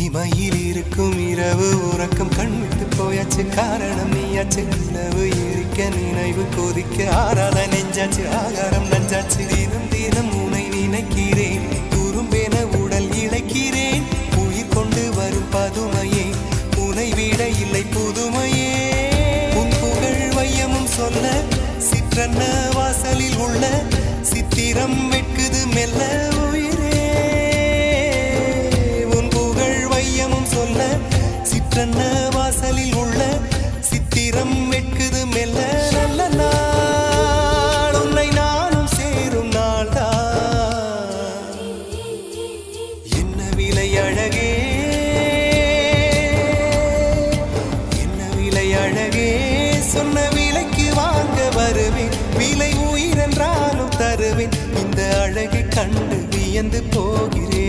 இமையில் இருக்கும் இரவு உறக்கம் கண்விட்டு போயாச்சு காரணம் நீயாச்சு நிலவு எரிக்க நினைவு கொதிக்க ஆறாத நெஞ்சாச்சு ஆகாரம் நஞ்சாச்சு தினம் தினம் உனை நினைக்கிறேன் துரும்பென உடல் இழைக்கிறேன் உயிர் கொண்டு வரும் பதுமையே உனை விட இல்லை புதுமையே உன் புகழ் வையமும் சொல்ல சிற்றன்ன வாசலில் உள்ள சித்திரம் வெட்குது மெல்ல சிற்றன்ன வாசலில் உள்ள சித்திரம் வெட்குது மெல்ல நல்ல நாள் உன்னை நானும் சேரும் நாள்தான் என்ன விலை அழகே என்ன விலை அழகே சொன்ன விலைக்கு வாங்க வருவேன் விலை உயிரென்றாலும் தருவேன் இந்த அழகை கண்டு வியந்து போகிறேன்